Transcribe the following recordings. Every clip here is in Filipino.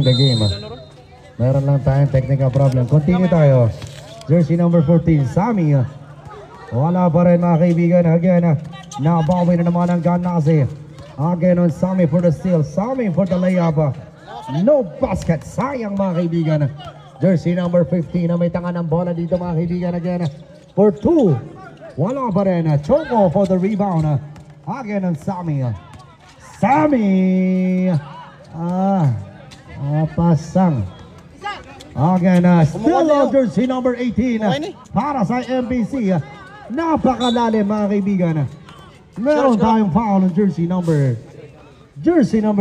the game. Meron lang tayong technical problem. Continue tayo. Jersey number 14, Sammy. Wala pa rin mga kaibigan. Again, nabawi na naman ang Ganase. Again on Sammy for the steal. Sammy for the layup. No basket. Sayang mga kaibigan. Jersey number 15 na may tanga ng bola dito mga kaibigan. Again, for 2. Wala pa rin. Choco for the rebound. Again on Sammy. Sammy. Pasang. Again, still on jersey number 18 para sa MBC. Napakalalim mga kaibigan. Meron tayong foul on jersey number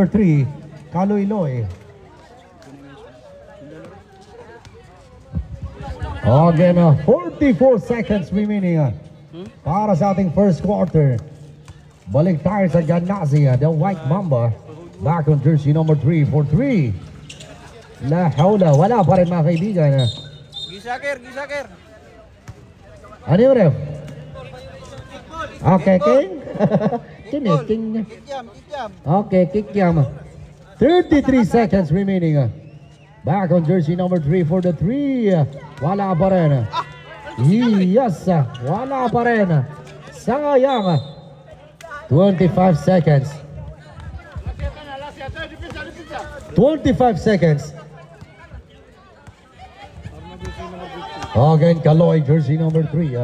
3, Kaloy-Loy. Again, 44 seconds remaining para sa ating first quarter. Balik tayo sa Ganase, the White Mamba. Back on jersey number 3 for 3. La hawla, wala pa rin mga kaibigan. Gisaker. Ano yung ref? Okay, King. King. Okay, kick-yam. 33 seconds remaining. Back on jersey number 3 for the 3. Wala pa rin. Yes, wala pa rin. Sayang. 25 seconds. 25 seconds. Again, Kaloy, jersey number 3.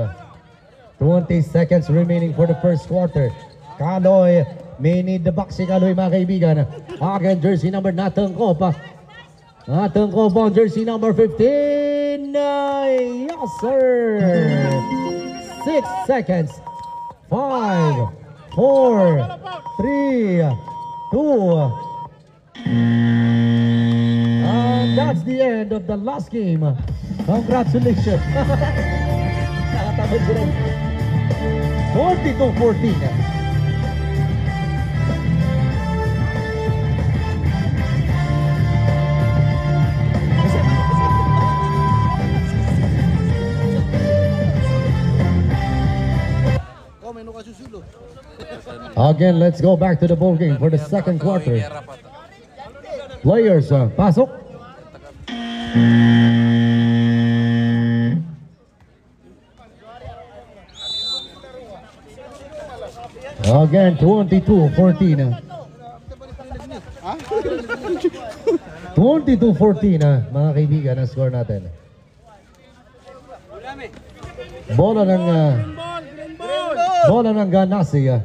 20 seconds remaining for the first quarter. Kaloy, may need the box si Kaloy mga kaibigan. Again, jersey number Natangkop. Natangkop on jersey number 15. Yes, sir. 6 seconds. 5, 4, 3, 2. And that's the end of the last game. Congratulations. 42-14. Again, let's go back to the ball game for the second quarter. Players, pasok. Again, 22-14. 22-14 mga kaibigan ang score natin. Bola ng Ganase.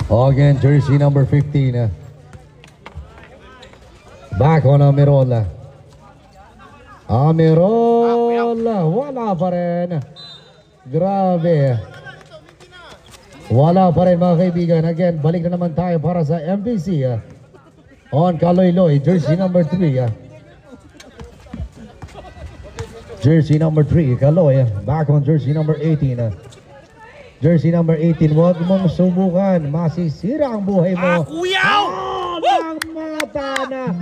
Again, jersey number 15. Back on Amirola. Wala pa rin. Grabe. Wala pa rin mga kaibigan. Again, balik na naman tayo para sa MBC. On Kaloy-Loy, jersey number 3. Jersey number 3, Kaloy. Back on jersey number 18. Jersey number 18, huwag mong subukan. Masisira ang buhay mo. Ang mata na.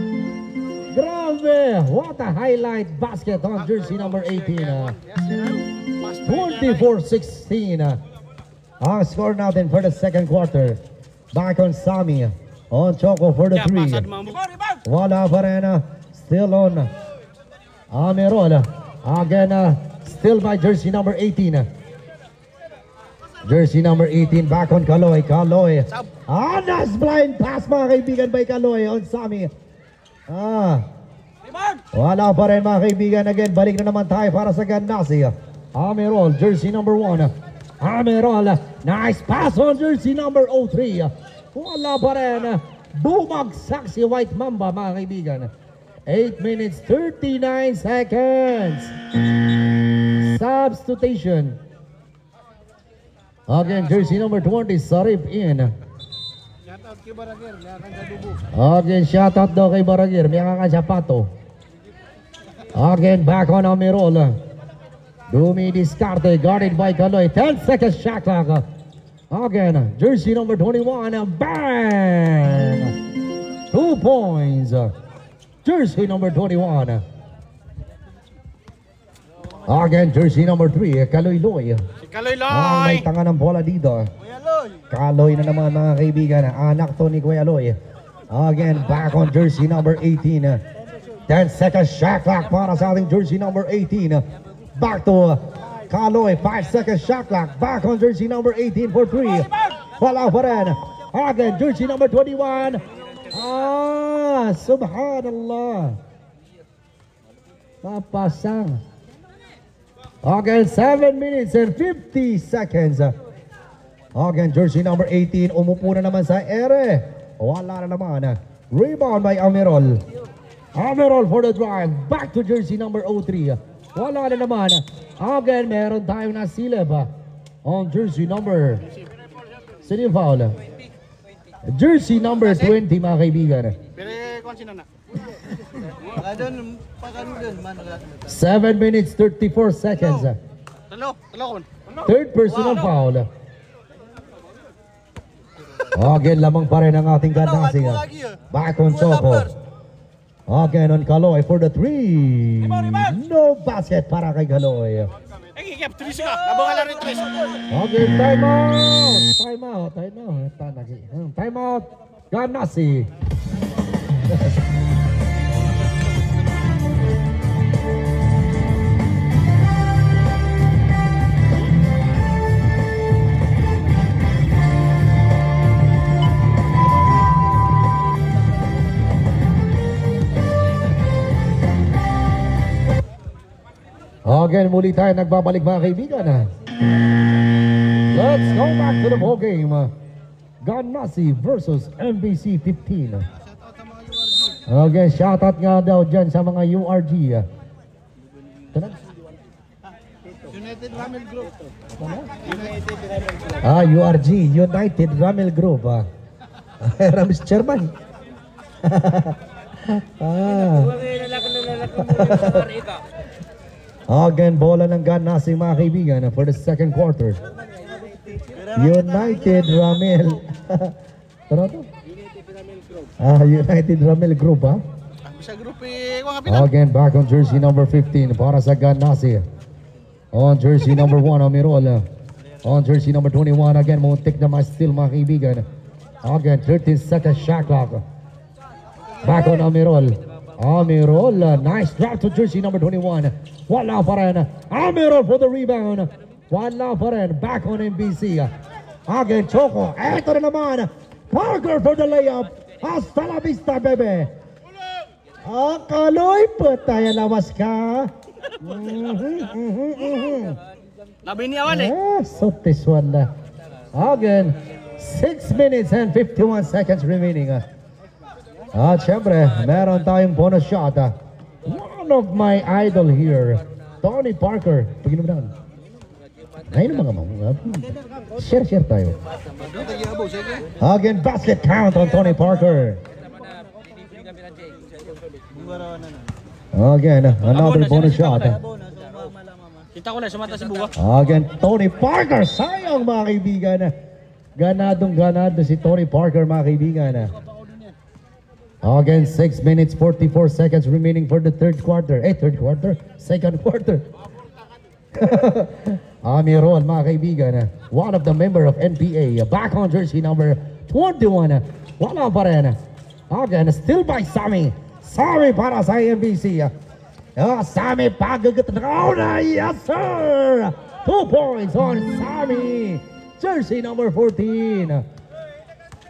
Grabe. What a highlight basket on jersey number 18. 24-16. Ang score natin for the second quarter. Back on Sammy. On Choco for the 3. Wala pa rin. Still on Amerol. Again, still by jersey number 18. Jersey number 18, back on Kaloy. Nice blind pass mga kaibigan by Kaloy on Sammy. Wala pa rin mga kaibigan. Again, balik na naman tayo para sa Ganase. Amerol, jersey number 1. Amerol, nice pass on jersey number 03. Wala pa rin. Bumagsak si White Mamba mga kaibigan. 8 minutes 39 seconds. Substitution. Again, jersey number 20, Sarip in. Again, shout out daw kay Baragir. May kakasapato. Again, back on Amirol. Dumi Discarte, guarded by Kaloy. 10 seconds shot clock. Again, jersey number 21, bang! 2 points. Jersey number 21. Again, jersey number 3, Kaloy Loy. Si Kaloy May Loy. tanga ng bola dito. Kaloy na naman mga kaibigan, anak to ni Kuya Loy. Again, back on jersey number 18. 10 seconds shot clock para sa ating jersey number 18. Back to Kaloy, 5 seconds shot clock. Back on jersey number 18 for 3. Wala pa rin. Again, jersey number 21. Subhanallah. Papasang. Again, 7 minutes and 50 seconds. Again, jersey number 18. Umupo na naman sa ere. Wala na naman. Rebound by Amirol. Amirol for the drive. Back to jersey number 03. Wala na naman. Again, meron tayong nasilip on jersey number. Sino yung foul? Jersey number 20, mga kaibigan. Pero kung sino na? 7 minutes, 34 seconds. Talo kon. Third personal foul. Again, lamang pa rin ang ating Ganasing. Back on Choco. Again on Kaloy for the 3. No basket para kay Kaloy. Ikikip, tulis ka. Nabunga lang rin tulis. Okay, time out. Time out. Time out. Ganasi. Again, muli tayo nagbabalik mga kaibigan. Let's go back to the ball game. Ganasi versus MBC 15. Okay, shoutout nga daw dyan sa mga URG. United Ramel Group. URG, United Ramel Group. Ramis Chairman. Again, bola ng Ganasi mga kaibigan for the second quarter. United Ramel. Ano to? United Ramel Group, ha? Sa group Again, back on jersey number 15 para sa Ganasi. On jersey number 1, Amirol. On jersey number 21, again, muntik na ma-steal mga kaibigan. Again, 13 seconds shot clock. Back on Amirol. Amirol, nice drop to jersey number 21. Wala pa rin. Amirol for the rebound. Wala pa rin. Back on MBC. Again, Choco. Eto na naman. Parker for the layup. Hasta la vista, bebe. Kaloy, patay, lawas ka. Labi ni Awan So this one. Again, 6 minutes and 51 seconds remaining. Siyempre, meron tayong bonus shot. One of my idol here, Tony Parker. Pag-inom down. Ayun ang mga share tayo. Again, basket count on Tony Parker. Again, another bonus shot. Kita ko na, sumata si Buwa. Again, Tony Parker. Sayang mga kaibigan. Ganado si Tony Parker mga kaibigan. Again, 6 minutes, 44 seconds remaining for the third quarter. Third quarter? Second quarter. Amirol, mga kaibigan. One of the member of NPA. Back on jersey number 21. Wala pa rin. Again, still by Sammy. Sammy para sa MBC. Sammy pagagat na. Yes, sir! 2 points on Sammy. Jersey number 14.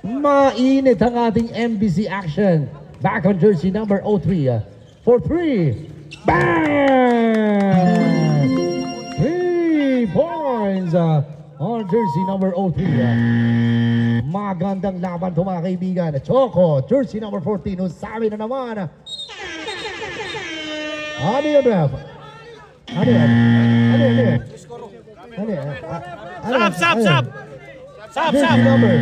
Mainit ang ating MBC action. Back on jersey number 03. For 3. Bang! 3 points on jersey number 03. Magandang laban ito mga kaibigan. Choco, jersey number 14. Usami na naman. Ano yan, Rev? Ano yan? Sab! Jersey number.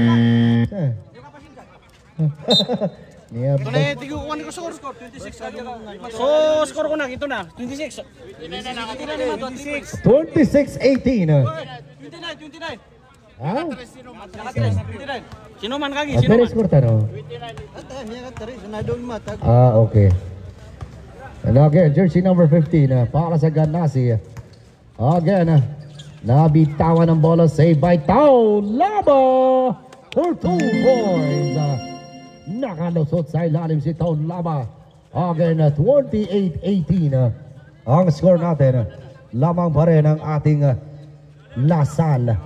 Ito na yung tigukuhan ko score. 26. So, score ko na. Ito na. 26. 26-18. 29. Ha? Sino man kagi? Pero score tano? Okay. And again, jersey number 15 para sa Ganasi. Again, nabitawan ng bola, saved by Tao Laba for 2 points. Nakalusot sa ilalim si Tao Laba. Again, 28-18 ang score natin. Lamang pa rin ang ating Lasal.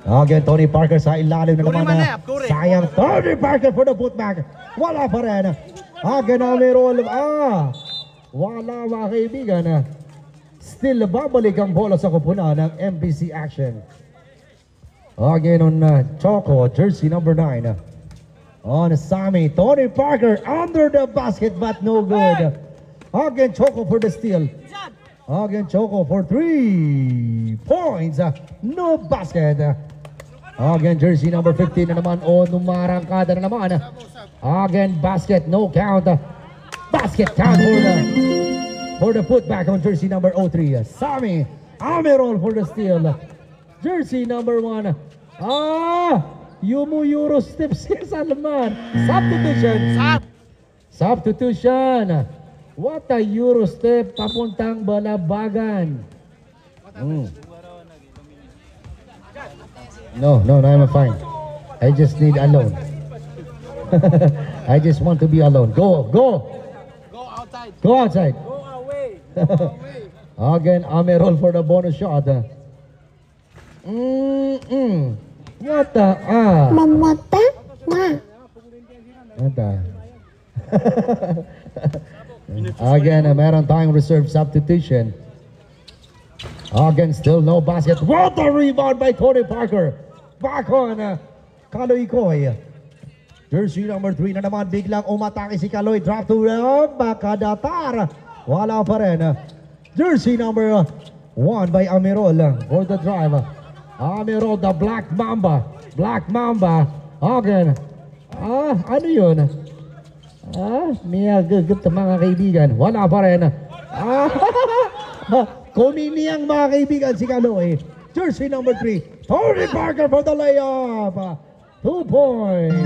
Again, Tony Parker sa ilalim na naman. Sayang, Tony Parker for the putback. Wala pa rin. Again, Amirol. Wala mga kaibigan. Still babalik ang bola sa kupunan ng MBC Action. Again on Choco, jersey number 9. On Sammy, Tony Parker under the basket but no good. Again, Choco for the steal. Again, Choco for 3 points. No basket. Again, jersey number 15 na naman. Numarangkada na naman. Again, basket, no count. Basket count for the putback on jersey number 03. Sammy Amirol for the steal. Jersey number 1. Euro steps si Salman. Substitution. What a Euro step papuntang Balabagan. No, I'm fine. I just need alone. I just want to be alone. Go outside. Go away. Again, Amirol for the bonus shot. What the Again, meron tayong reserve substitution. Again, still no basket. What a rebound by Tony Parker. Back on Kaloy Koy. Jersey number 3 na naman. Biglang umatake si Kaloy. Drop to Bakadatar. Wala pa rin. Jersey number 1 by Amirol for the drive. Amirol, the Black Mamba. Again. Ano yun? May gugut mga kaibigan. Wala pa rin. Kuminiyang mga kaibigan si Kaloy. Jersey number 3. Tony Parker for the layup. 2 points.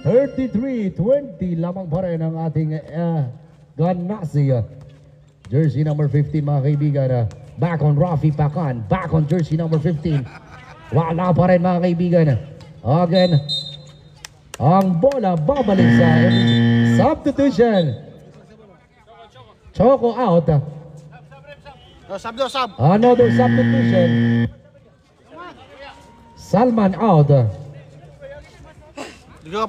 33-20. Lamang pa rin ang ating Ganassi. Jersey number 15 mga kaibigan. Back on Rafi Pakan. Back on jersey number 15. Wala pa rin mga kaibigan. Again, ang bola babalik sa substitution. Choco out. Another substitution. Salman out. Tiga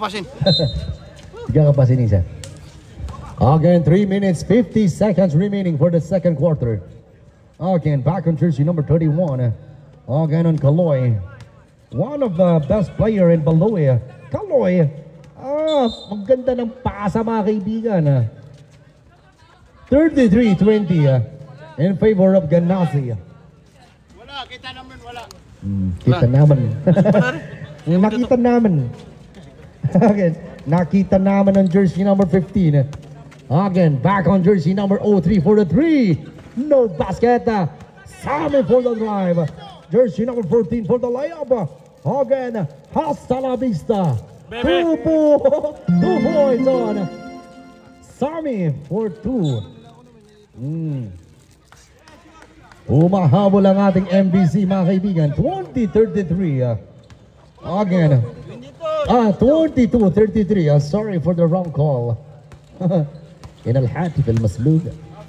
kapasin isa. Again, 3 minutes 50 seconds remaining for the second quarter. Again, back on jersey number 31. Again on Kaloy. One of the best player in Baloy. Kaloy. Maganda ng pasa mga kaibigan. 33-20 in favor of Ganassi. Wala, kita naman wala. Kita naman. Nakita naman. Again, nakita naman ang jersey number 15. Again, back on jersey number 03 for the 3. No basket. Sammy for the drive. Jersey number 14 for the layup. Again, hasta la vista. 2 points on Sammy for 2. Umahabol ang ating MBC mga kaibigan. 20-33. Again. 22-33. Sorry for the wrong call. In الحاتف المسلوق.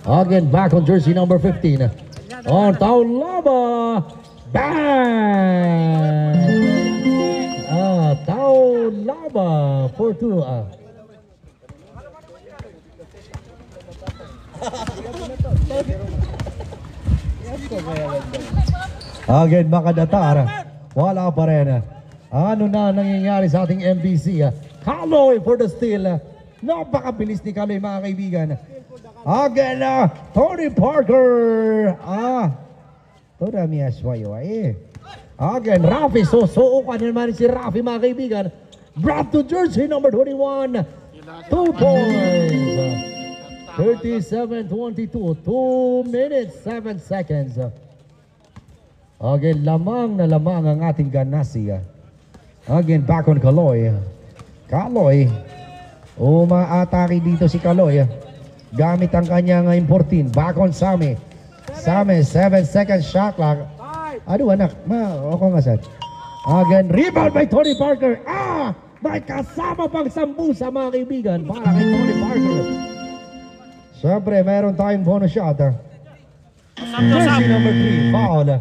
Again, back on jersey number 15. On Taulaba. Bang! Taulaba for 2. Again, Makadatar. Wala pa rin. Ano na nangyayari sa ating MBC? Kaloy for the steal. Napakabilis ni Kaloy mga kaibigan. Again, Tony Parker. Ito na mi aswayo Again, Rafi. Susuukan naman si Rafi mga kaibigan. Brought to jersey number 21. 2 points. 37-22. 2 minutes 7 seconds. Again, lamang na lamang ang ating Ganassi. Again, back on Kaloy. Kaloy. Umaatake dito si Kaloy. Gamit ang kanyang 14. Back on Sammy. Sami, 7-second shot clock. Ano anak? Ako nga sad. Again, rebound by Tony Parker. May kasama pang 10 sa mga kaibigan para kay Tony Parker. Siyempre, meron tayong bonus shot. Jersey number 3, foul.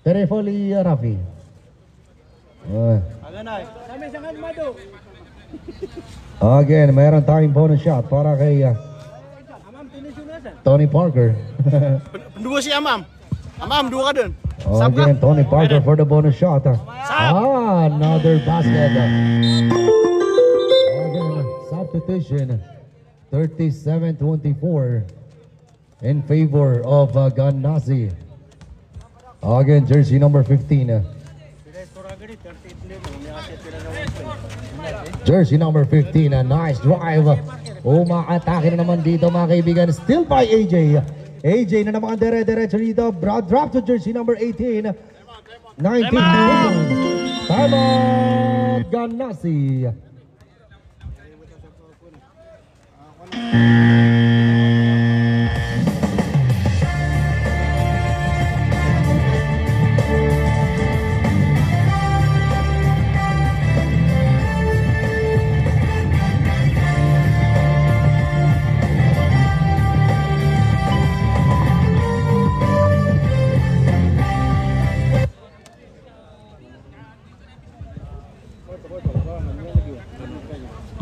Terefoli Rafi. Again, meron tayong bonus shot para kay Tony Parker. Dua si Amam. Amam, dua ka dun. Again, Tony Parker for the bonus shot. Another basket. Again, substitution. 37-24 in favor of Ganassi. Again, jersey number 15. Jersey number 15, a nice drive. Umaatake na naman dito mga kaibigan. Still by AJ. AJ na naman dire-diretso dito. Broad drop to jersey number 18. 19. Time out, Ganassi.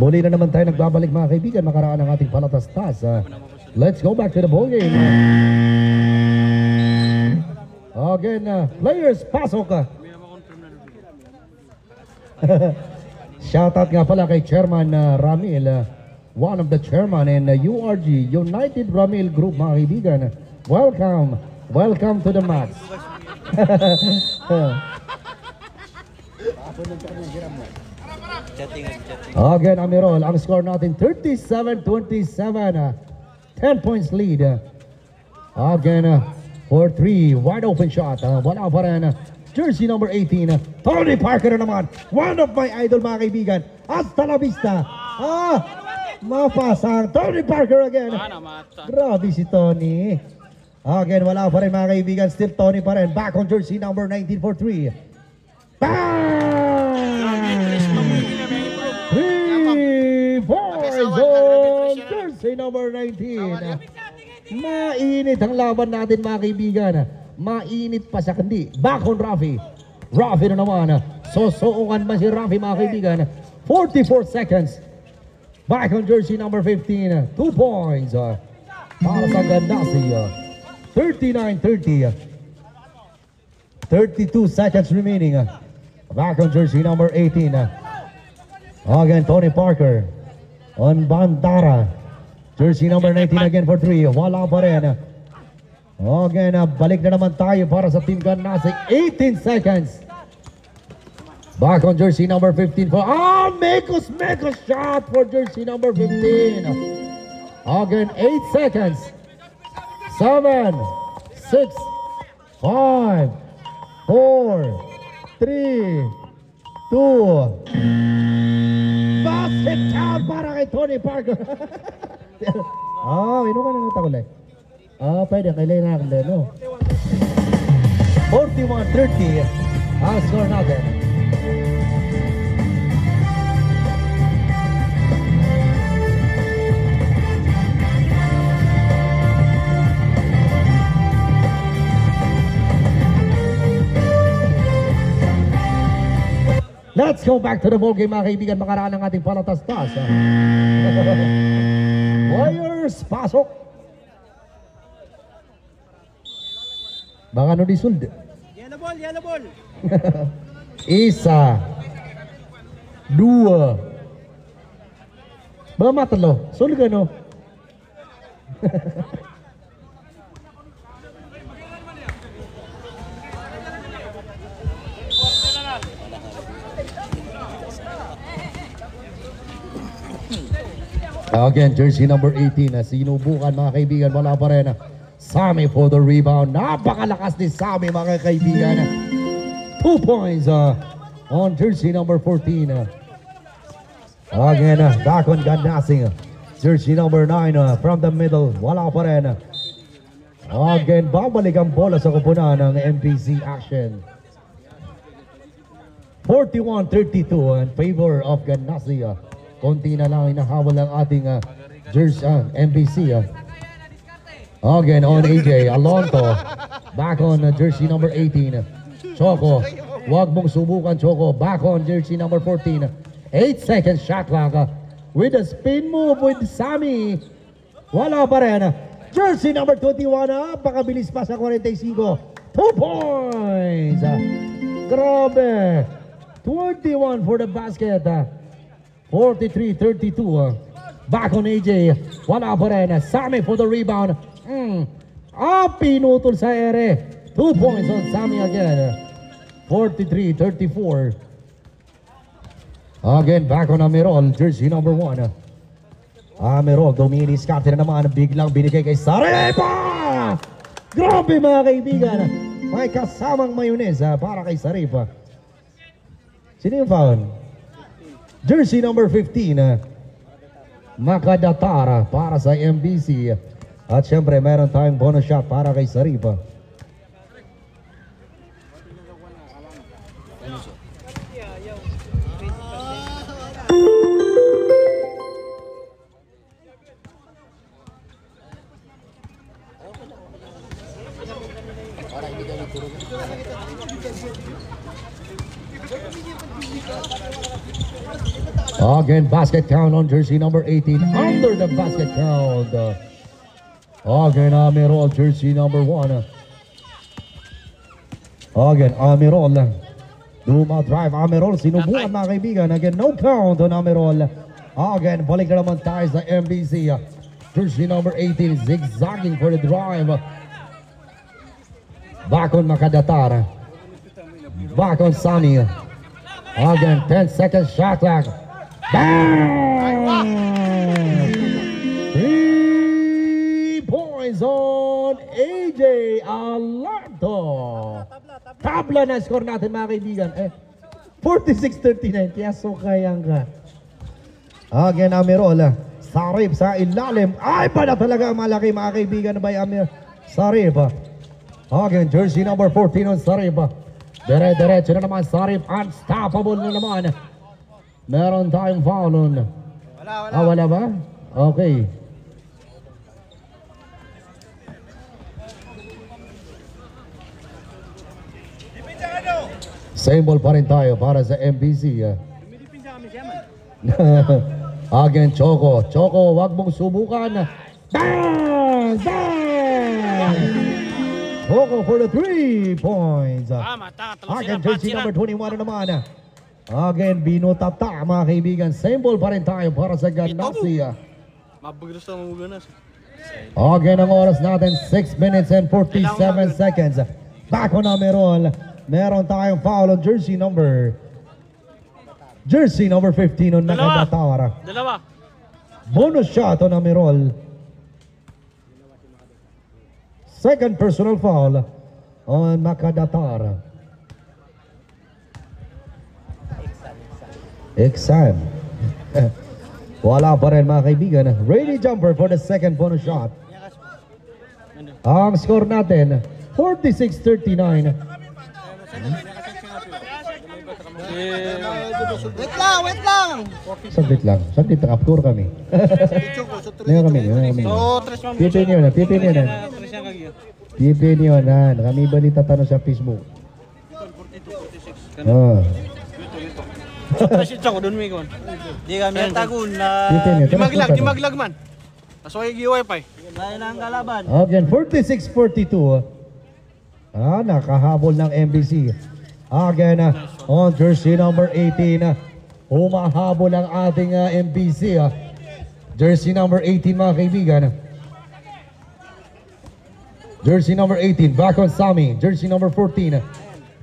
Muli na naman tayo nagbabalik mga kaibigan, makaraan ang ating palatastas. Let's go back to the ball game. Again, players, pasok. Shoutout nga pala kay Chairman Ramil, one of the chairman in URG, United Ramil Group mga kaibigan. Welcome, welcome to the match. Again, Amirol, ang score natin 37-27, 10 points lead. Again, for 3, wide open shot. Wala pa rin. Jersey number 18, Tony Parker na naman. One of my idol mga kaibigan. Hasta la vista. Mapasang Tony Parker again. Grabe si Tony. Again, wala pa rin mga kaibigan. Still Tony pa rin. Back on jersey number 19 for 3. Bang! 3 points on jersey number 19. Mainit ang laban natin mga kaibigan. Mainit pa sa kandi. Back on Rafi. Rafi na naman. Sosoongan ba si Rafi mga kaibigan? 44 seconds. Back on jersey number 15. 2 points. Para sa Ganassi. 39-30. 32 seconds remaining. Back on jersey number 18. Again, Tony Parker. On Bandara. Jersey number 19 again for 3. Wala pa rin. Again, balik na naman tayo para sa Team Ganassi. 18 seconds. Back on jersey number 15 for... Mekos shot for jersey number 15. Again, 8 seconds. 7, 6, 5, 4, 3, 2. Basket count para kay Tony Parker. Ino ka na natakulay. Pwede, kailangan na no? 41-30 ang score natin. Let's go back to the ball game mga kaibigan, makaraan ang ating palatastas. Warriors, pasok. Baka no di suld. Yellow ball. Isa. 2. Baka matalo. Suld ka no? Again, jersey number 18. Sinubukan mga kaibigan, wala pa rin. Sami for the rebound. Napakalakas ni Sami mga kaibigan. 2 points on jersey number 14. Again, back on Ganassi. Jersey number 9 from the middle. Wala pa rin. Again, babalik ang bola sa kupunan ng MPC action. 41-32 in favor of Ganasia. Konti na lang inahabol ang ating jersey MPC. Again on AJ Alonto. Back on jersey number 18. Choco, wag mong subukan Choco. Back on jersey number 14. 8 seconds shot clock. With a spin move with Sammy. Wala pa rin. Jersey number 21, napakabilis pa sa 45. 2 points! Grabe! 21 for the basket. 43-32. Back on AJ. Wala pa rin. Sammy for the rebound. Pinutol sa ere. 2 points on Sammy again. 43-34. Again, back on Amirol. Jersey number 1. Amirol, dumidiskarte na naman, biglang binigay kay Saripa! Grabe mga kaibigan, may kasamang mayonnaise para kay Saripa. Sino yung foul? Jersey number 15, Makadatara para sa MBC. At syempre, meron tayong bonus shot para kay Saripa. Again, basket count on jersey number 18. Under the basket count. Again, Amirol, jersey number 1. Again, Amirol. Duma drive, Amirol. Sinubukan mga kaibigan. Again, no count on Amirol. Again, balik na naman tayo sa MBC. Jersey number 18, zigzagging for the drive. Back on Makadatar. Back on Sunny. Again, 10 seconds shot clock. Bang! 3 points on AJ Alonto. Tabla na score natin mga kaibigan. 46-39. Kaya so kayang ka. Again, Amirol. Sarip sa ilalim. Ay, pala talaga malaki mga kaibigan by Amir. Sarip. Again, jersey number 14 on Sarip. Dire-diretso na naman Sarip. Unstoppable na naman. Meron tayong foul on. Wala ba? Okay. Same ball pa rin tayo para sa MBC. Again, Choco. Choco, wag mong subukan. Bang! Bang! Choco for the 3 points. Again, jersey number 21 na naman. Again, binutata mga kaibigan. Same ball pa rin tayo para sa Ganasia. Mabagras na mamuganas. Again, ang oras natin, 6 minutes and 47 seconds. Back on Amirol. Meron tayong foul on jersey number 15 on Nakadatara. Dalawa. Bonus shot on Amirol. Second personal foul on Makadatara. Exam. Wala pa rin mga kaibigan. Ready jumper for the second bonus shot. Ang score natin, 46-39. Wait lang! Saglit lang. Saglit lang. Upcore kami. Ngayon kami. Pipin yun. Pipin yun. Kami balita tanong sa Facebook. Presensya ko doon, Mikon. Di kami ang tagun na... Dimaglag man. Asoy wifi. Dahil ang kalaban. Again, 46-42. Nakahabol ng MBC. Again, on jersey number 18. Humahabol ang ating MBC. Jersey number 18 mga kaibigan. Jersey number 18, back on Sammy. Jersey number 14.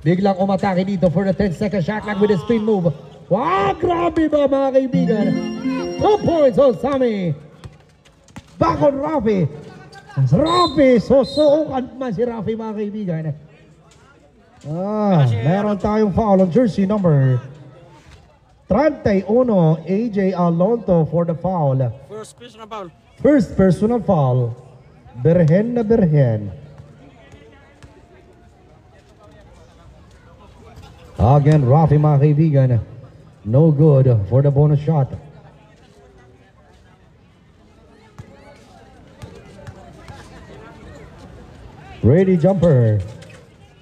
Biglang umatake dito for the 10-second shot clock with a spin move. Wow, grabe ba mga kaibigan? 2 points on Sammy. Back on Rafi. Rafi, susukan man si Rafi mga kaibigan. Meron tayong foul on jersey number 31, AJ Alonto for the foul. First personal foul. First personal foul Berhen na berhen. Again, Rafi mga kaibigan. No good for the bonus shot. Ready jumper.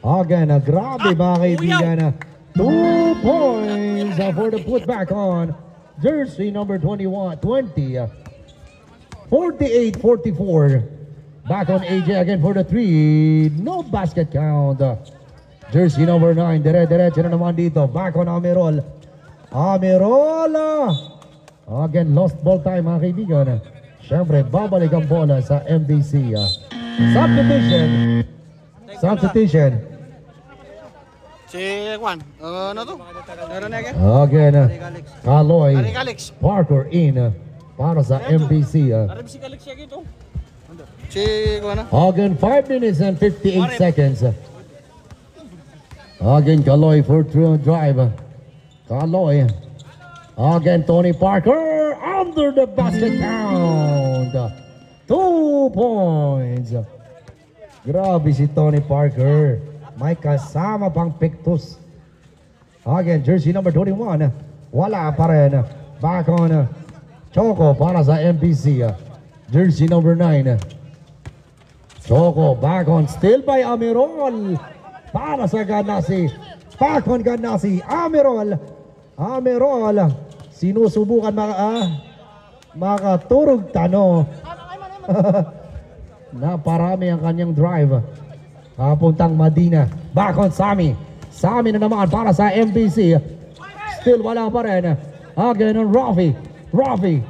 Again, grabe mga kaibigan. 2 points for the putback on jersey number 21, 20. 48-44. Back on AJ again for the 3. No basket count. Jersey number 9. Dire-diretso na naman dito. Back on Amirol. Amirol. Again, lost ball time mga kaibigan. Siyempre, babalik ang bola sa MBC. Substitution. Substitution. Si Juan, ano to? Meron na agad? Again, Kaloy Arik Alex. Parker in para sa MBC. Arab si Alex siya gito. Si Juan na? Again, 5 minutes and 58 seconds. Again, Kaloy for through drive. Kaloy. Again, Tony Parker under the basket count. 2 points. Grabe si Tony Parker. May kasama pang Pictus. Again, jersey number 21. Wala pa rin. Back on Choco para sa MPC. Jersey number 9. Choco back on. Still by Amirol. Para sa Ganasi. Back on Ganasi. Amirol. Amirol. Sinusubukan makaturog tano. Naparami ang kanyang drive. Papuntang Medina. Back on Sami. Sami na naman para sa MBC. Still wala pa rin. Again on Rafi. Rafi.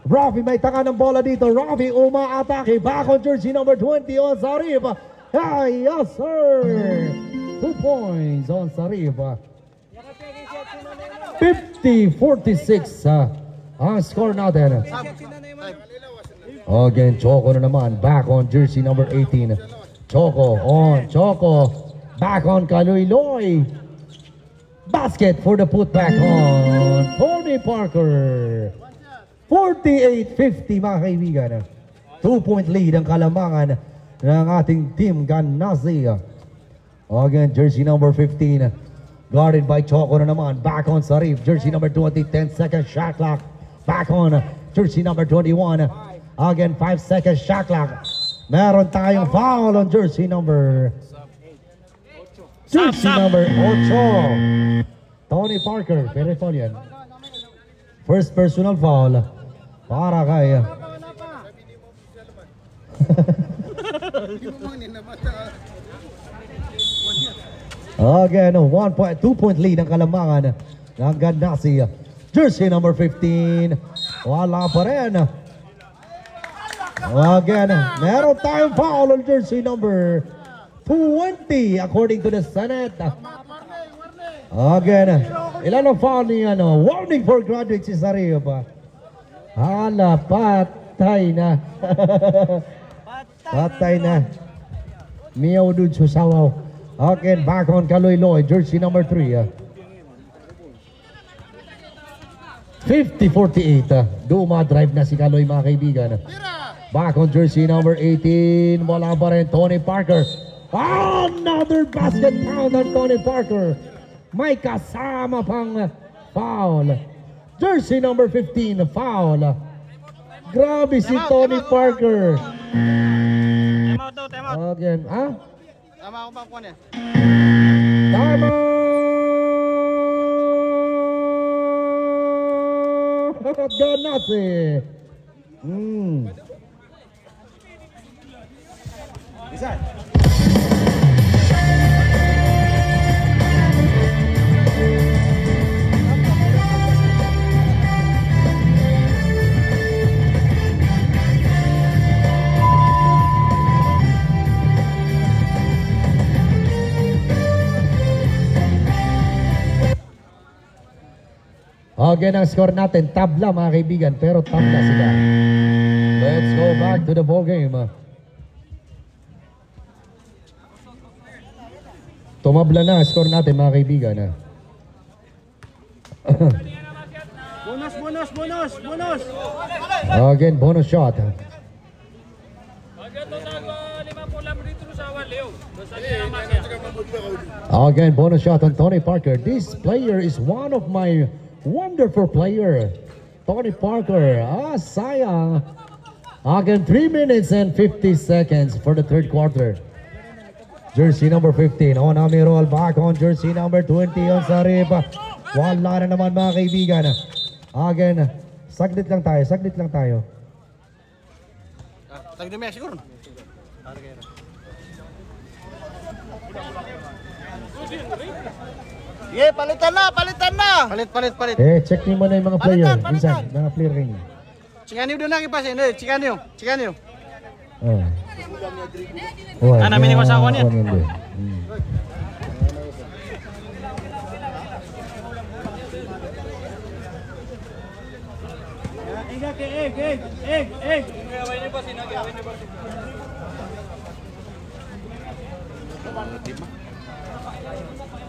Rafi may tanga ng bola dito. Rafi umaatake. Back on jersey number 20 on Sarif. Hey, yes sir. 2 points on Sarif. 50-46 ang score natin. Again, Choco na naman. Back on jersey number 18. Choco on Choco. Back on Kaloy-Loy. Basket for the putback on Tony Parker. 48-50 mga kaibigan. 2-point lead ang kalamangan ng ating team Ganasi. Again, jersey number 15. Guarded by Choco na naman. Back on Sarif. Jersey number 20. 10-second shot clock. Back on jersey number 21. Again, 5-second shot clock. Meron tayong foul on jersey number 8. Tony Parker. Pero foul yan. First personal foul. Para kay again, 2-point lead ang kalamangan ng Ganasi. Jersey number 15. Wala pa rin. Again, meron tayong foul on jersey number 20 according to the Senate. Again, ilan ang foul ni warning for graduate si Sarif. Hala, patay na. Patay na. Miyaw dun susawaw. Again, back on Kaloy-Loy, jersey number 3. 50-48. Duma drive na si Kaloy mga kaibigan. Back on jersey number 18. Wala pa rin Tony Parker. Another basket count on Tony Parker. May kasama pang foul. Jersey number 15, foul. Grabe si Tony Parker. Time out daw, time out. Again, Tama ako pa kuha niya. Tama! Ganasi. Again, ang score natin, tabla mga kaibigan, pero tabla sila. Let's go back to the ball game. Tumabla na ang score natin mga kaibigan. Bonus. Again, bonus shot. Again, bonus shot on Tony Parker. This player is one of my wonderful player. Tony Parker. Sayang. Again, 3 minutes and 50 seconds for the third quarter. Jersey number 15 on Amirol. Back on jersey number 20 on Sarip. Wala na naman mga kaibigan. Again, saglit lang tayo. Tag dumi siguro. Palitan na. Palit. Check niyo muna yung mga player. Minsan, mga player ring. Chikanyo doon na ipasin. Chikanyo. Namin ko sa ako niya. Egg.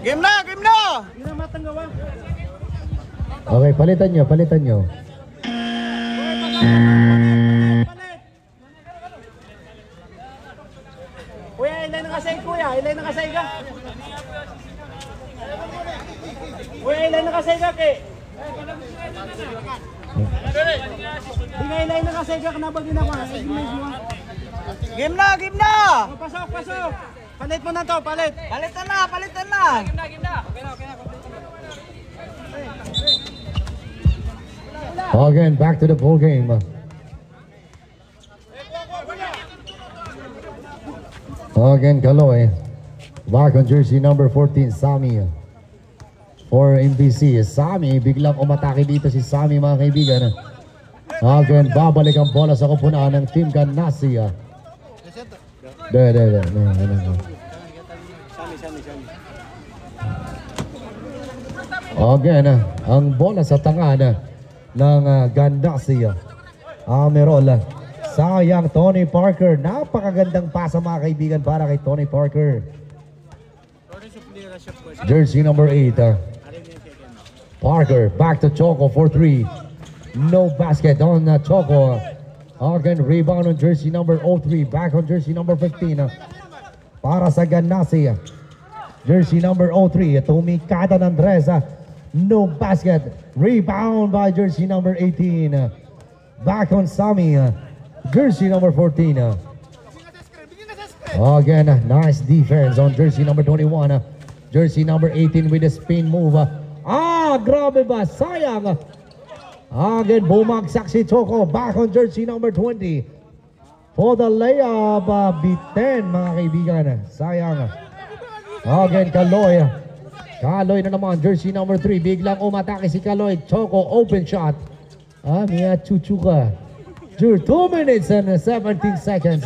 Game na. Okay, palitan nyo. Kuya, ilay na kasay kuya. Ilay na kasay ka. Kuya, ilay na kasay ka ke. Di nga ilay na kasay ka. Kanabag din ako. Game na. Pasok. Palit mo na to, palit. Palitan na. Game na. Again, back to the ball game. Again, Kaloy. Back on jersey number 14, Sammy. For MBC, Sammy. Biglang umatake dito si Sammy, mga kaibigan. Again, babalik ang bola sa kupunan ng Team Ganassi. Again, ang bola sa tangan ng Ganassi. Amirol. Sayang, Tony Parker. Napakagandang pasa, mga kaibigan, para kay Tony Parker. Jersey number 8. Parker, back to Choco for 3. No basket on Choco. Again, rebound on jersey number 03. Back on jersey number 15. Para sa Ganassi. Jersey number 03. Tumikada ng Andres. No basket. Rebound by jersey number 18. Back on Sammy. Jersey number 14. Again, nice defense on jersey number 21. Jersey number 18 with a spin move. Grabe ba? Sayang. Again, bumagsak si Choco. Back on jersey number 20. For the layup, biten, mga kaibigan. Sayang. Again, Kaloy. Kaloy na naman, jersey number 3. Biglang umatake si Kaloy. Choco, open shot. Mia Chuchuka. 2 minutes and 17 seconds.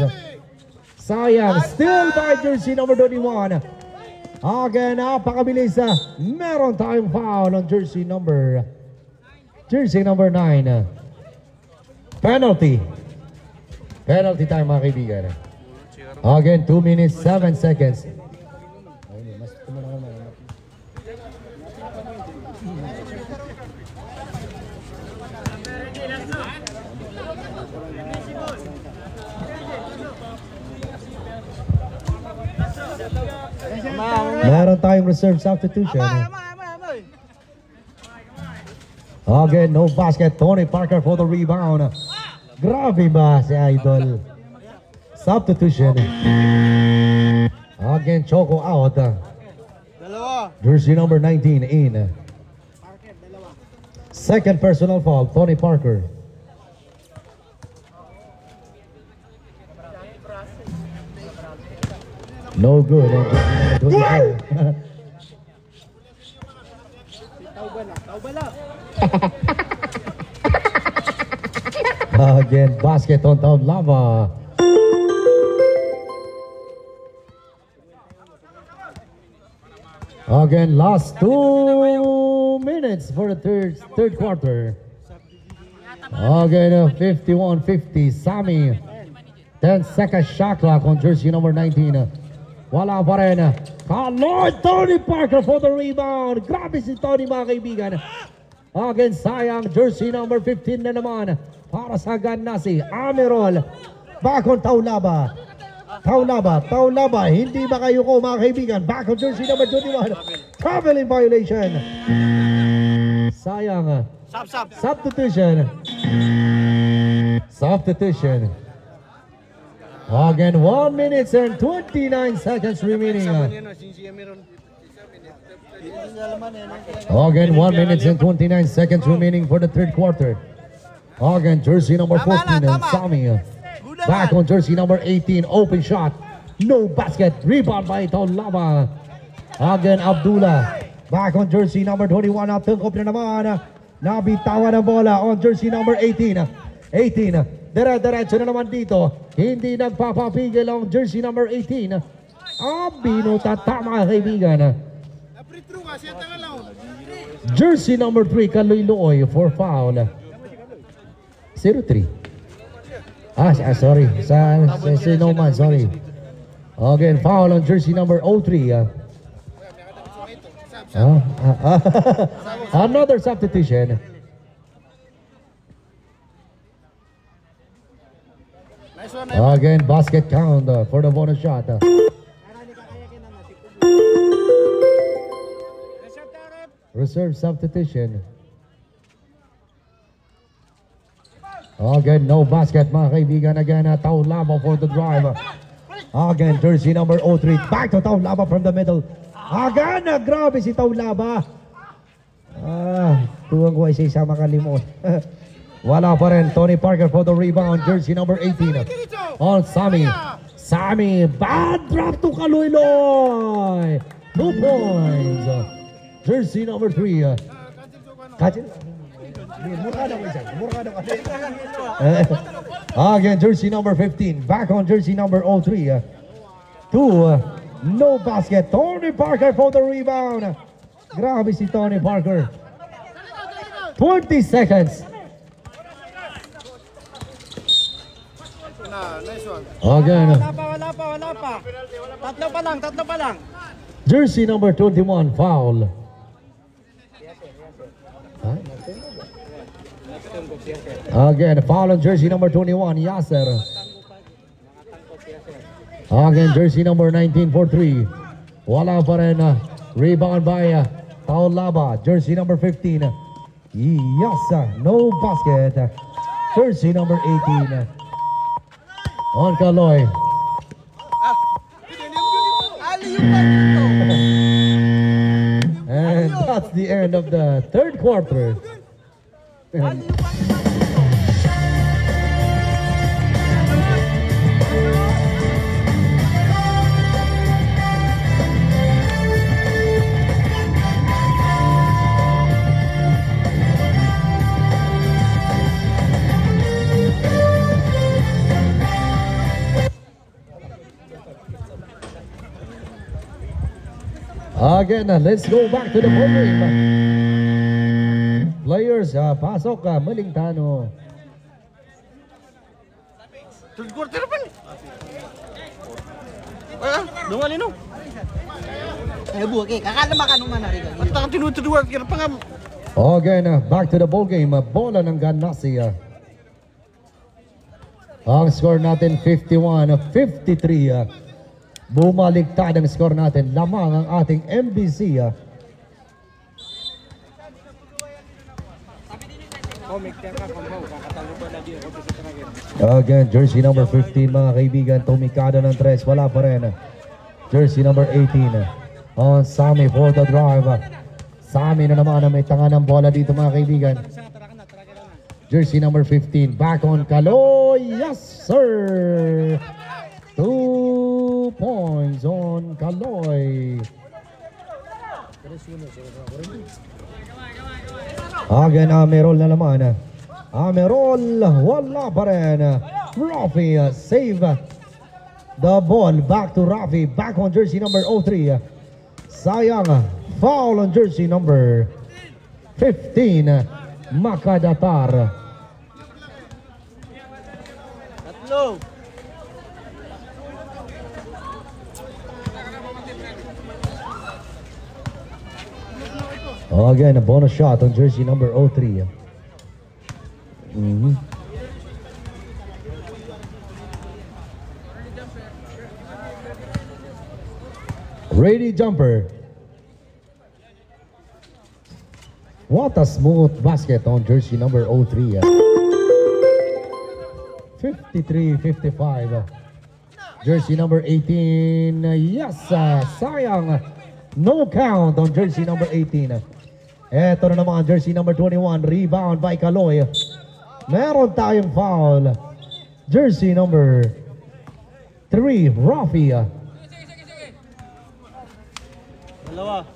Sayang, still by jersey number 21. Again, napakabilis. Meron tayong foul on jersey number 9. Penalty time, mga kaibigan. Again, 2 minutes, 7 seconds. Meron tayong reserve substitution. Again, no basket. Tony Parker for the rebound. Grabe ba si Idol? Substitution. Again, Choco out. Jersey number 19 in. Second personal foul, Tony Parker. No good. Again, basket on top, Lava. Again, last 2 minutes for the third quarter. Again, 51-50, Sammy. 10-second shot clock on jersey number 19. Wala pa rin. Kaloy, Tony Parker for the rebound. Grabe si Tony, mga kaibigan. Again, sayang, jersey number 15 na naman para sa Ganassi. Amirol, back on Taulaba. Taulaba, hindi ba kayo ko mga kaibigan? Back on jersey number 21. Travel in violation. Sayang. Sub. Substitution. Again, 1 minute and 29 seconds remaining. Again, 1 minute and 29 seconds remaining for the third quarter. Again, jersey number 14 and Sami. Back on jersey number 18. Open shot. No basket. Rebound by Taulaba. Again, Abdullah. Back on jersey number 21. Natungkop na naman. Nabitawan ang bola on jersey number 18. Dire-diretso na naman dito. Hindi nagpapapigil ang jersey number 18. Binuta tama kaibigan. Jersey number 3 Kaloy-Looy for foul. 0-3. Sorry. Si Noman, sorry. Again, foul on jersey number 03. Another substitution. Again, basket count for the bonus shot. Reserve substitution. Again, no basket mga kaibigan. Again, Taulaba for the drive. Again, jersey number 03. Back to Taulaba from the middle. Again, grabe si Taulaba. Tuwang ko ay sa isang makalimot. Wala pa rin. Tony Parker for the rebound. Jersey number 18. On Sami. Bad drop to Kaloy-Looy. 2 points. Jersey number 3. Kacil. Again, jersey number 15. Back on jersey number 03. 2. No basket. Tony Parker for the rebound. Grabe si Tony Parker. 20 seconds. Again. Wala pa. Tatlo pa lang. Jersey number 21, foul. Again, foul on jersey number 21, Yasser. Again, jersey number 19 for 3. Wala pa rin. Rebound by Taulaba. Jersey number 15. Yes, no basket. Jersey number 18. On Kaloy. And that's the end of the third quarter. Again, let's go back to the ball game. Players, pasok, Malingtano. Third quarter pa. Dumali no. Kakala ka nung manariga. At ang third quarter pa nga. Again, back to the ball game. Bola ng Ganasi. Ang score natin 51-53. Bumaligtad ang score natin. Lamang ang ating MBC. Again, jersey number 15 mga kaibigan. Tumikado ng 3. Wala pa rin. Jersey number 18. On Sami for the drive. Sami na naman na may tanga ng bola dito mga kaibigan. Jersey number 15. Back on Kaloy. Yes, sir. 2 points on Kaloy. Again, Amerol na naman. Amerol, wala pa rin. Rafi save the ball. Back to Rafi. Back on jersey number 03. Sayang. Foul on jersey number 15. Makadatar. Tatlo. Again, a bonus shot on jersey number 03. Ready jumper. What a smooth basket on jersey number 03. 53-55. Jersey number 18. Yes, sayang. No count on jersey number 18. Eto na naman jersey number 21. Rebound by Kaloy. Meron tayong foul. Jersey number 3, Rafi. Dalawa.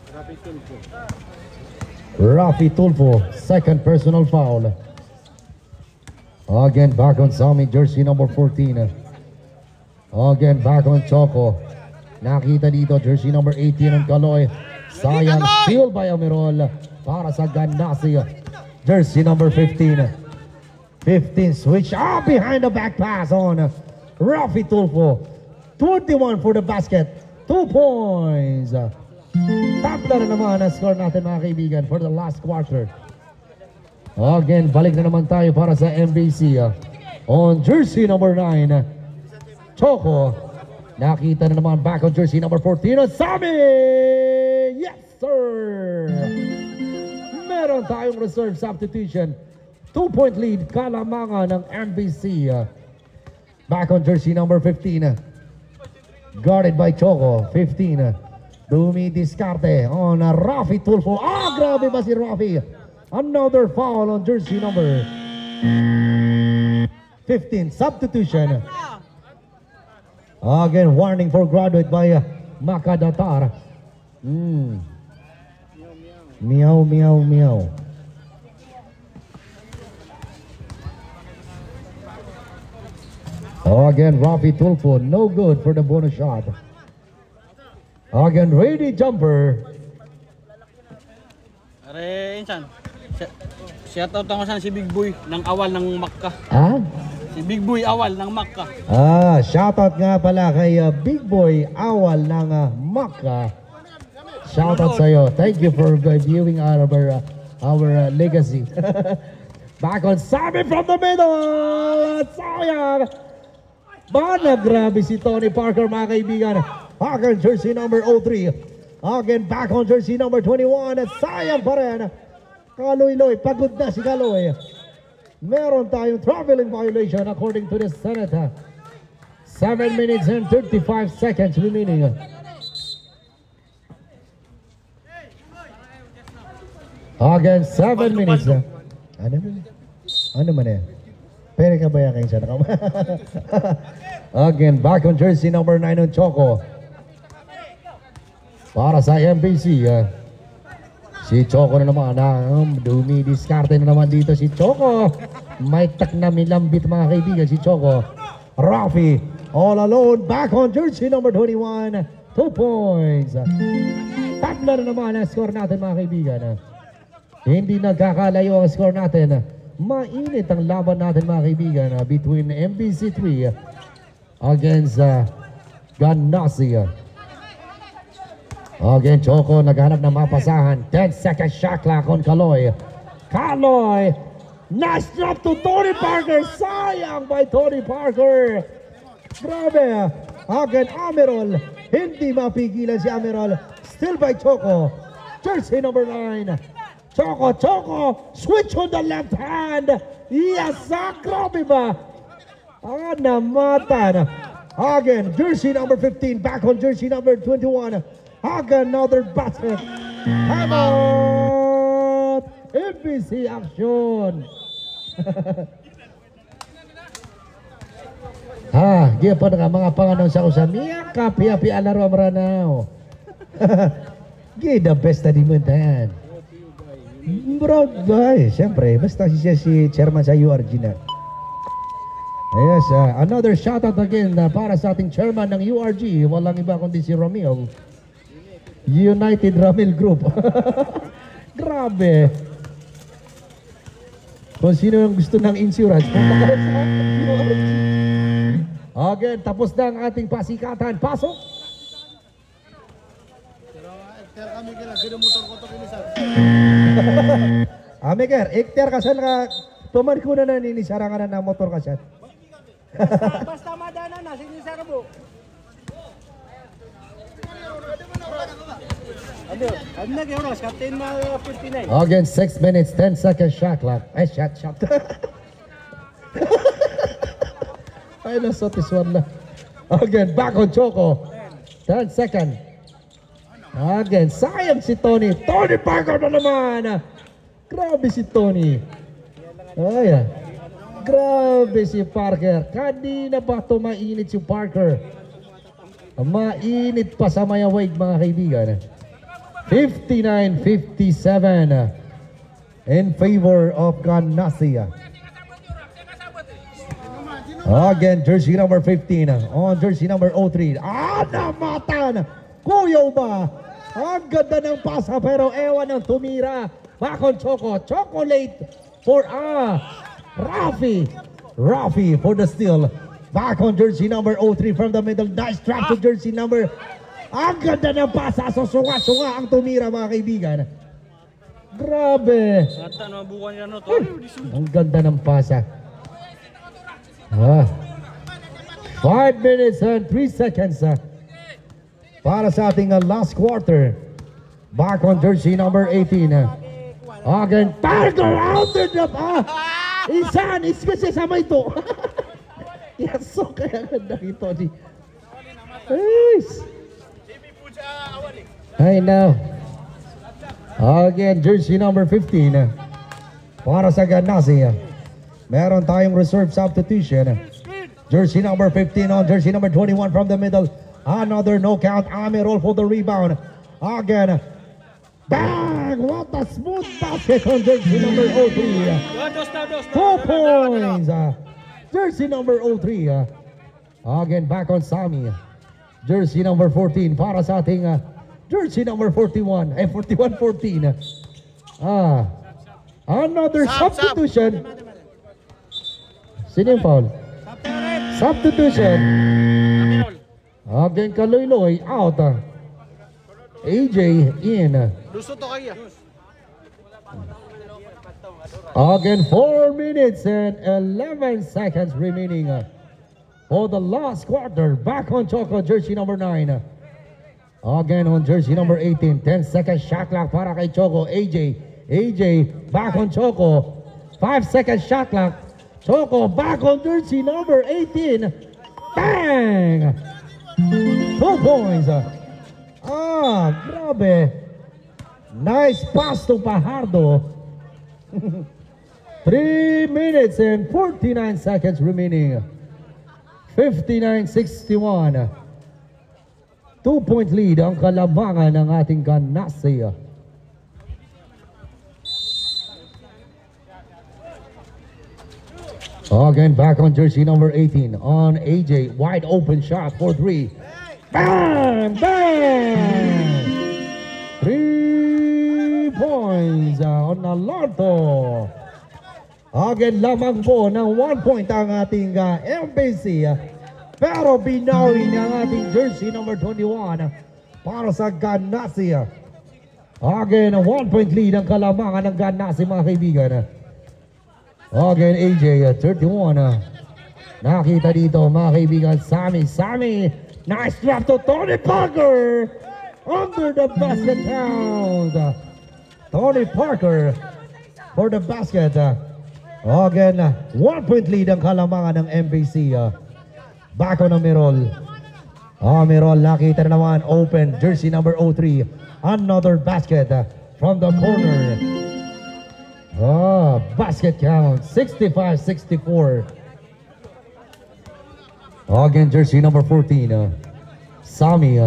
Rafi Tulfo, second personal foul. Again, back on Sami, jersey number 14. Again, back on Choco. Nakita dito, jersey number 18 ng Kaloy. Sayang, steal by Amirol para sa Ganasi. Jersey number 15. 15 switch behind the back pass on Rafi Tulfo. 21 for the basket. 2 points. Tapla na naman ang score natin mga kaibigan for the last quarter. Again, balik na naman tayo para sa MBC. On jersey number 9, Choco. Nakita na naman back on jersey number 14, Sami! Yes, sir! Meron tayong reserve substitution. 2-point lead, kalamangan ng MBC. Back on jersey number 15. Guarded by Choco, 15. Dumi Discarte on Rafi Tulfo. Grabe ba si Rafi? Another foul on jersey number 15. Substitution. Again, warning for graduate by Makadatar. Meow, meow, meow. Again, Rafi Tulfo, no good for the bonus shot. Again, ready jumper. Are, insan. Shout out ako saan si Big Boy ng Awal ng Makka. Si Big Boy Awal ng Makka. Shoutout nga pala kay Big Boy Awal ng Makka. Shoutout sa iyo. Thank you for viewing our legacy. Back on Sami from the middle. Sayang. Bana, grabe si Tony Parker mga kaibigan. Again, jersey number 03. Again, back on jersey number 21. Sayang pa rin. Kaloy-loy, pagod na si Kaloy. Meron tayong traveling violation according to the Senate. 7 minutes and 35 seconds remaining. Again, 7 minutes. Ano man yan? Pwede ka ba yan kayo siya? Again, back on jersey number 9 on Choco. Para sa MBC. Si Choco na naman. Dumi diskarte na naman dito si Choco. May tak na milambit mga kaibigan si Choco. Rafi, all alone. Back on jersey number 21. 2 points. Tatlo na naman ang score natin mga kaibigan. Hindi nagkakalayo ang score natin. Mainit ang laban natin mga kaibigan between MBC 3 against Ganasi. Again, Choco naghanap ng mapasahan. 10-second shot clock on Kaloy. Kaloy! Nice drop to Tony Parker! Sayang by Tony Parker! Grabe! Again, Amirol. Hindi mapigilan si Amirol. Still by Choco. Jersey number 9. Choco! Switch on the left hand! Yes! Grabe ba? Namatan. Again, jersey number 15. Back on jersey number 21. Again, another basket. Come on! MBC action! Gipa na mga panganong sa kusamiya. Kapi-api alaro amaranaw. The best na dimuntahan. Bro, boy. Siyempre, basta siya si chairman sa URG na. Yes, another shoutout again para sa ating chairman ng URG. Walang iba kundi si Romeo. United Ramil Group. Grabe. Kung sino yung gusto ng insurance, punta ka sa URG. Again, tapos na ang ating pasikatan. Pasok! Meker, ikter ka saan ka, tuman ko na ninisara ka na ng motor ka saan. Basta madana na, sinisara mo. Again, 6 minutes, 10 seconds shot clock. Shot. Ay, nasa this one na. Again, back on Choco. 10 seconds. Again, sayang si Tony. Tony Parker na naman. Grabe si Tony. Ay, grabe si Parker. Kanina ba ito mainit si Parker? Mainit pa sa mayawig mga kaibigan. 59-57 in favor of Ganacia. Again, jersey number 15 on jersey number 03. Namatan! Kuya ba? Ang ganda ng pasa pero ewan ng tumira. Back on Choco. Chocolate for Rafi for the steal. Back on jersey number 03 from the middle. Nice trap to jersey number. Ang ganda ng pasa. So sunga-sunga ang tumira mga kaibigan. Grabe. Ang ganda ng pasa. 5 minutes and 3 seconds para sa ating last quarter. Back on jersey number 18. Again, Parker out the Isan, kasi sama ito. Yes, so kaya ganda ito. I know. Again, jersey number 15 para sa Ganacia. Meron tayong reserve substitution. Jersey number 15 on jersey number 21 from the middle. Another no count. Amirol for the rebound. Again. Bang! What a smooth basket on jersey number 03. 2 points. Jersey number 03. Again, back on Sami. Jersey number 14 para sa ating jersey number 41. 41-14. Another substitution. Sino yung foul? Substitution. Again, Kaloy-Loy out. AJ in. Again, 4 minutes and 11 seconds remaining for the last quarter. Back on Choco, jersey number 9. Again on jersey number 18. 10 seconds shot clock para kay Choco. AJ back on Choco. 5 seconds shot clock. Choco back on jersey number 18. Bang! 2 points. Grabe. Nice pass to Pajardo. 3 minutes and 49 seconds remaining. 59-61. 2-point lead ang kalamangan ng ating Ganacia. Again, back on jersey number 18 on AJ. Wide open shot for 3. Bang! Bang! 3 points on Alonto. Again, lamang po ng 1 point ang ating MBC. Pero binawi ng ating jersey number 21 para sa Ganacia. Again, 1 point lead ang kalamangan ng Ganacia mga kaibigan. Again, AJ, 31. Nakita dito mga kaibigan, Sami. Nice drop to Tony Parker. Under the basket count. Tony Parker for the basket. Again, 1 point lead ang kalamangan ng MBC. Back on Amirol. Amirol, nakita na naman, open, jersey number 03. Another basket from the corner. Basket count, 65-64. Again, jersey number 14. Sami.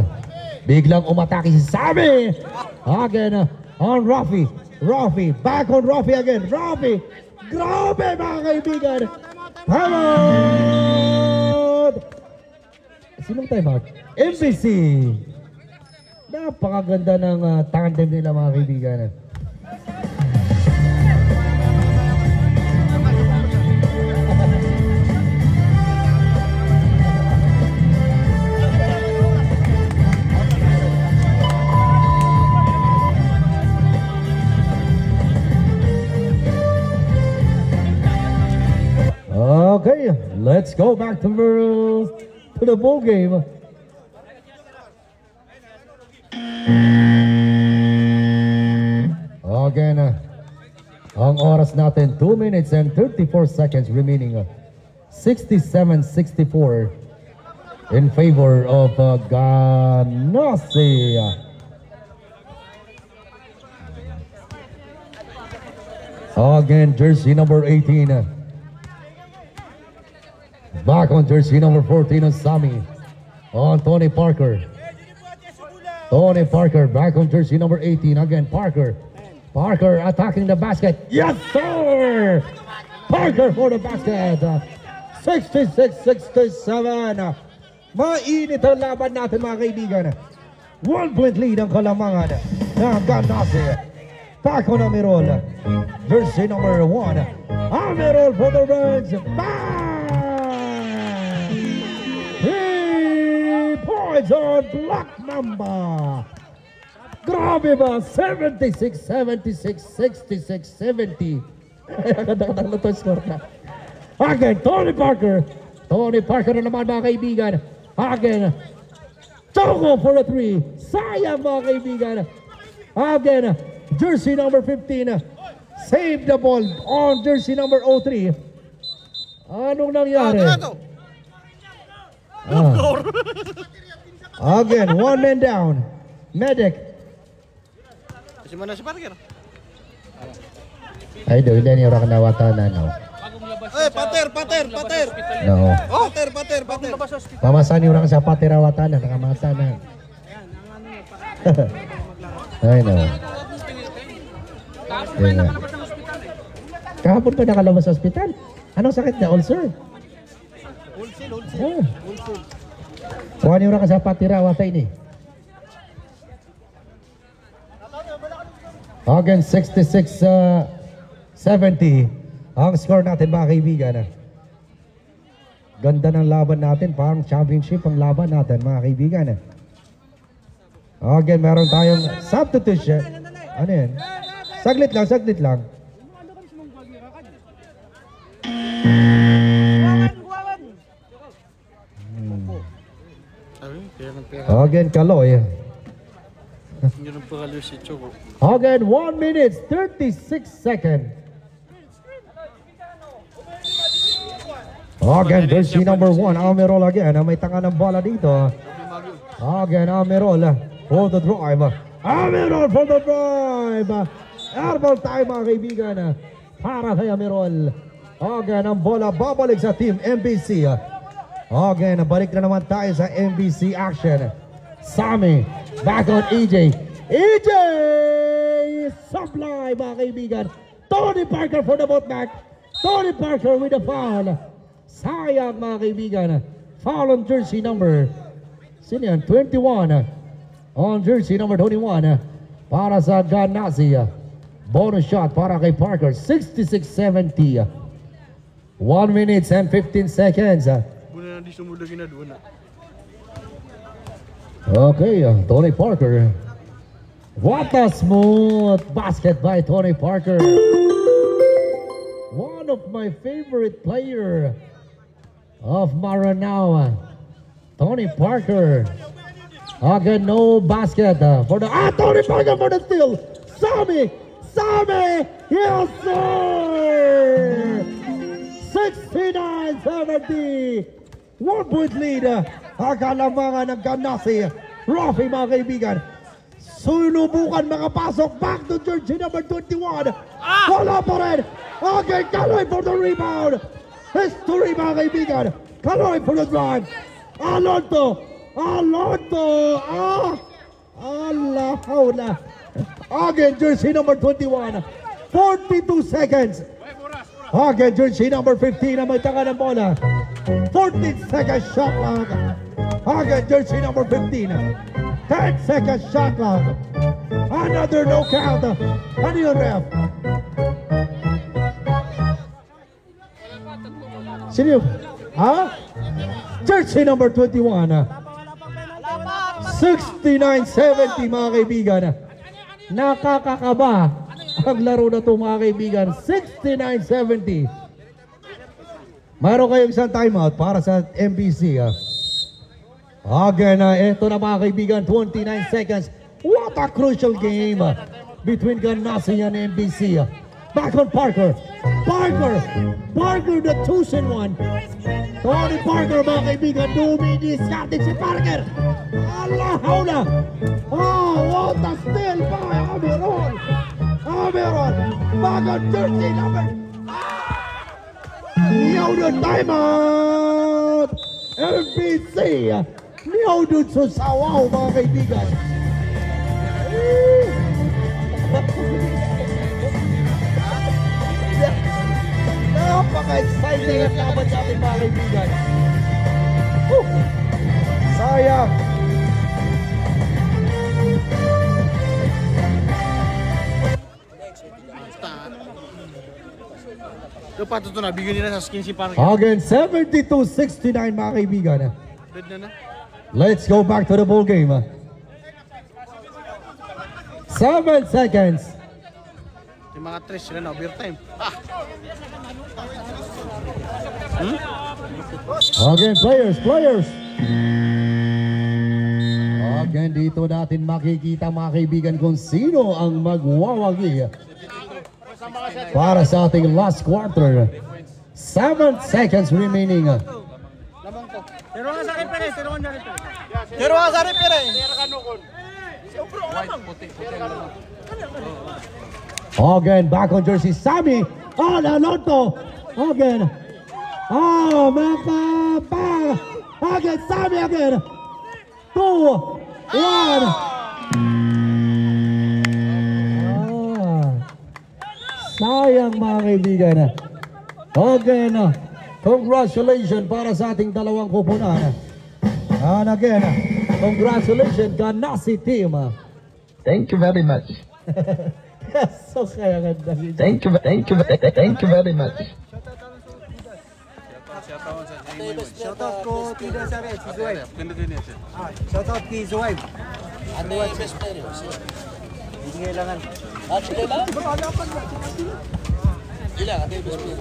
Biglang umatake si Sami. Again, on Rafi. Back on Rafi again. Rafi. Grabe mga kaibigan. Timeout! Sinong timeout? MBC. Napakaganda ng tandem nila mga kaibigan. Okay, let's go back to the ball game. Again, ang oras natin 2 minutes and 34 seconds remaining. 67-64 in favor of Ganase. Again, jersey number 18. Back on jersey number 14 on Sammy. On Tony Parker. Tony Parker back on jersey number 18. Again, Parker. Parker attacking the basket. Yes, sir! Parker for the basket. 66-67. Mainit ang laban natin, mga kaibigan. 1 point lead ang kalamangan ng Ganase. Back on Amirol. Jersey number 1. Amirol for the Reds. Bang! 3 points on Black Mamba. Grabe ba? 76, 76, 66, 70. Kadang-kadang na to score na. Again, Tony Parker. Tony Parker na naman, mga kaibigan. Again, Choco for a 3. Sayang, mga kaibigan. Again, jersey number 15. Save the ball on jersey number 03. Anong nangyari? Again, 1 man down. Medic. Si mana si Parker? Ay, do ilan yung rakanawata na, no? Pater. No. Oh, pater. Pamasan yung rakan sa patirawata na, nakamata na. Ay, no. Kahapon pa nakalabas sa ospital. Anong sakit na? Ulcer? Ulcer. Kuhan yung rakan sa patirawata ini. Again, 66-70 ang score natin, mga kaibigan. Ganda ng laban natin, parang championship ang laban natin, mga kaibigan. Again, meron tayong substitution. Ano yan? Saglit lang. Again, Kaloy. Again, 1 minute, 36 seconds. Again, jersey number 1, Amirol again. May tanga ng bola dito. Again, Amirol for the drive. Amirol for the drive. Airball time, mga kaibigan. Para kay Amirol. Again, ang bola babalik sa team MBC. Again, balik na naman tayo sa MBC action. Sammy, back on EJ. EJ! Supply, mga kaibigan. Tony Parker for the bootback. Tony Parker with a foul. Sayang, mga kaibigan. Foul on jersey number 21. On jersey number 21. Para sa Ganase. Bonus shot para kay Parker. 66-70. 1 minute and 15 seconds. Okay, Tony Parker. What a smooth basket by Tony Parker. One of my favorite player of Maranao, Tony Parker. Again, no basket for the Tony Parker for the steal. Sammy, yes sir. 69-70. 1 point lead. Kalamangan ng Ganase. Rafi, mga kaibigan. Sunubukan makapasok. Back to jersey number 21. Wala pa rin. Okay, Kaloy for the rebound. History, mga kaibigan. Kaloy for the drive. Alonto. Allah. Again, jersey number 21. 42 seconds. Again, jersey number 15 na may tanga ng bola. 14 seconds shot clock. Again, jersey number 15. 10 seconds shot clock. Another no count. Ano yun, ref? Sino yun? Jersey number 21. 69-70, mga kaibigan. Nakakakaba ang laro na ito, mga kaibigan. 69-70. Mayroon kayong isang timeout para sa MBC. Again, ito na, mga kaibigan, 29 seconds. What a crucial game. between Ganasi and MBC. Back on Parker. Parker the 2-1. Tony Parker mga kaibigan, dumidiskarte si Parker. Allah haula. Oh, what a steal by Ameron. Back on 13 number. Niyodun timeout. MBC. Niyodun Susawaw mga kaibigan. Napaka-exciting at laban sa ating mga kaibigan. Sayang. Yung pato to na, bigyan nila sa skin si Parker. Again, 72-69 mga kaibigan. Red na na. Let's go back to the ball game. 7 seconds. Yung mga tres sila na, overtime. Again, players. Again, dito natin makikita mga kaibigan kung sino ang magwawagi para sa ating last quarter. 7 seconds remaining. Again, back on jersey, Sammy. Oh, Nalonto. Again. Oh, Makapa. Again, Sammy again. 2, 1. Sayang mga kaibigan. Again, congratulations para sa ating dalawang kupunan. And again, congratulations Ganasi team. Thank you very much. Yes, so kaya ganda. Thank you very much. Shoutout ko Tida Saret, his wife. Shoutout kay his wife. Ano yung best player? Hindi kailangan. Sige lang? Ilan? Ano yung best player?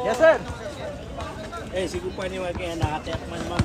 Yes, sir. Eh, sige pa niya kaya nakatek man, ma'am.